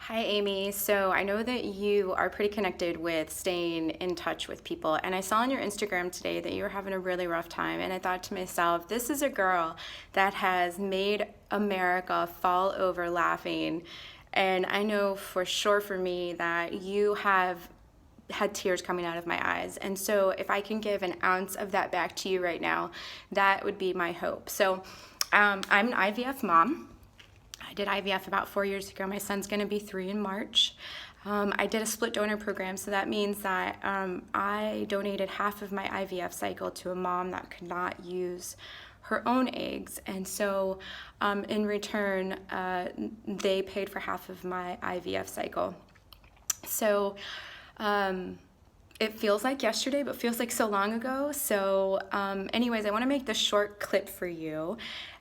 Hi, Amy. So I know that you are pretty connected with staying in touch with people. And I saw on your Instagram today that you were having a really rough time. And I thought to myself, this is a girl that has made America fall over laughing. And I know for sure for me that you have had tears coming out of my eyes. And so if I can give an ounce of that back to you right now, that would be my hope. So I'm an IVF mom. I did IVF about 4 years ago. My son's going to be 3 in March. I did a split donor program, so that means that I donated half of my IVF cycle to a mom that could not use her own eggs. And so in return, they paid for half of my IVF cycle. So it feels like yesterday, but feels like so long ago. So anyways, I want to make this short clip for you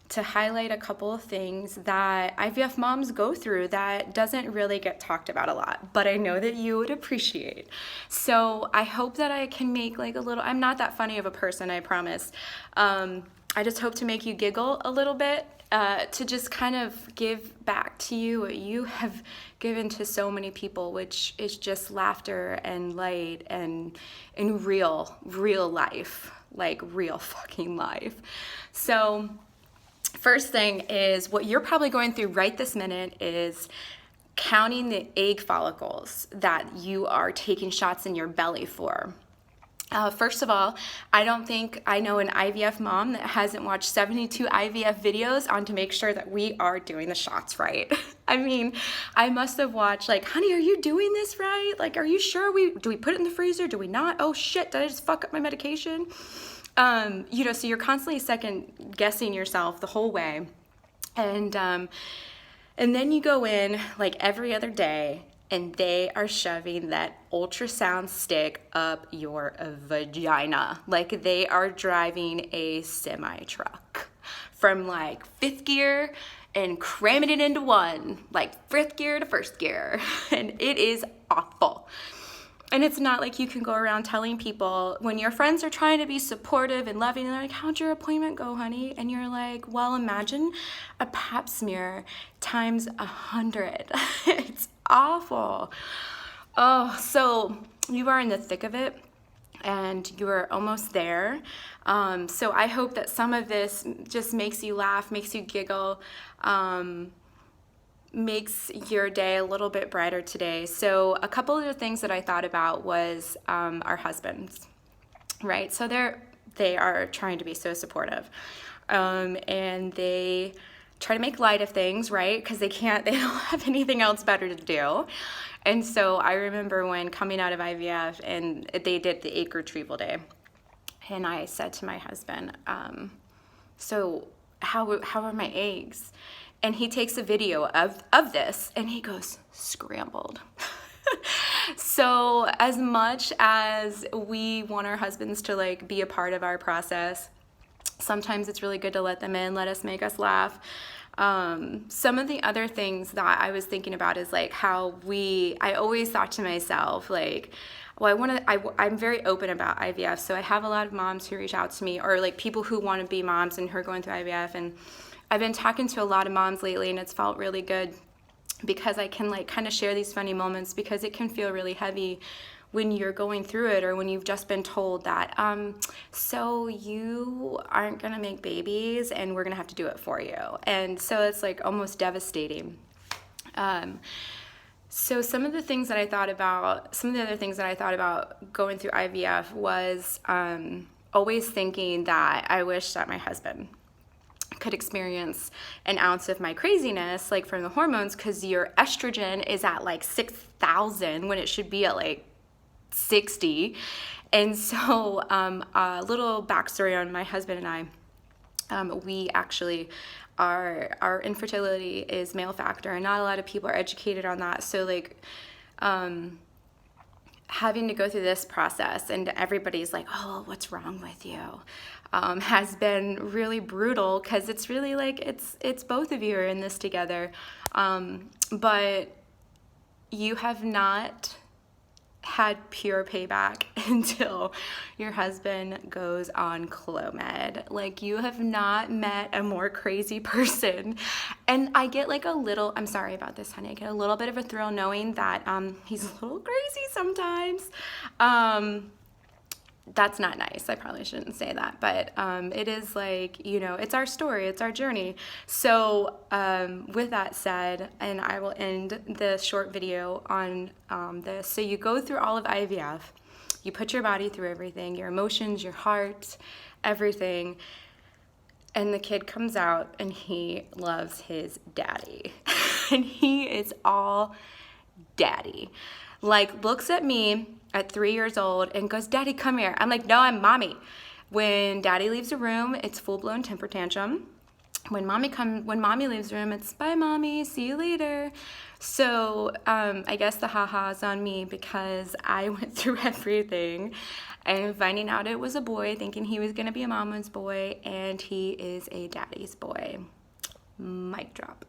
to highlight a couple of things that IVF moms go through that doesn't really get talked about a lot, but I know that you would appreciate. So I hope that I can make like a little, I'm not that funny of a person, I promise. I just hope to make you giggle a little bit, to just kind of give back to you what you have given to so many people, which is just laughter and light and in real life, like real fucking life. So first thing is what you're probably going through right this minute is counting the egg follicles that you are taking shots in your belly for. First of all, I don't think I know an IVF mom that hasn't watched 72 IVF videos on to make sure that we are doing the shots right. I mean, I must have watched like, honey, are you doing this right? Like, are you sure do we put it in the freezer? Do we not? Oh shit, did I just fuck up my medication? So you're constantly second guessing yourself the whole way. And then you go in like every other day and they are shoving that ultrasound stick up your vagina. Like they are driving a semi truck from like fifth gear and cramming it into one, like fifth gear to first gear. And it is awful. And it's not like you can go around telling people when your friends are trying to be supportive and loving, and they're like, how'd your appointment go, honey? And you're like, well, imagine a pap smear times 100. It's awful. Oh, so you are in the thick of it and you're almost there. So I hope that some of this just makes you laugh, makes you giggle, makes your day a little bit brighter today. So a couple of the things that I thought about was our husbands, right? So they are trying to be so supportive, and they try to make light of things, right? Because they don't have anything else better to do. And so I remember when coming out of IVF and they did the egg retrieval day, and I said to my husband, so how are my eggs? And he takes a video of this and he goes, scrambled. So as much as we want our husbands to like be a part of our process, sometimes it's really good to let them in, make us laugh. Some of the other things that I was thinking about is like I always thought to myself, like, well, I'm very open about IVF. So I have a lot of moms who reach out to me, or like people who want to be moms and who are going through IVF. And I've been talking to a lot of moms lately, and it's felt really good because I can like kind of share these funny moments, because it can feel really heavy when you're going through it, or when you've just been told that, so you aren't gonna make babies and we're gonna have to do it for you. And so it's like almost devastating. So some of the other things that I thought about going through IVF was always thinking that I wish that my husband could experience an ounce of my craziness, like from the hormones, because your estrogen is at like 6,000 when it should be at like 60. And so a little backstory on my husband and I, we actually our infertility is male factor, and not a lot of people are educated on that. So like having to go through this process and everybody's like, oh, what's wrong with you, has been really brutal, because it's really like it's both of you are in this together, but you have not had pure payback until your husband goes on Clomid. Like, you have not met a more crazy person. And I get like a little, I'm sorry about this, honey, I get a little bit of a thrill knowing that he's a little crazy sometimes. That's not nice. I probably shouldn't say that, but it is like, you know, it's our story, it's our journey. So with that said, and I will end the short video on this. So you go through all of IVF, you put your body through everything, your emotions, your heart, everything, and the kid comes out and he loves his daddy. And he is all daddy. Like, looks at me at 3 years old and goes, "Daddy, come here." I'm like, "No, I'm mommy." When daddy leaves the room, it's full-blown temper tantrum. When mommy leaves the room, it's "Bye, mommy, see you later." So I guess the ha-ha's on me because I went through everything and finding out it was a boy, thinking he was gonna be a mama's boy, and he is a daddy's boy. Mic drop.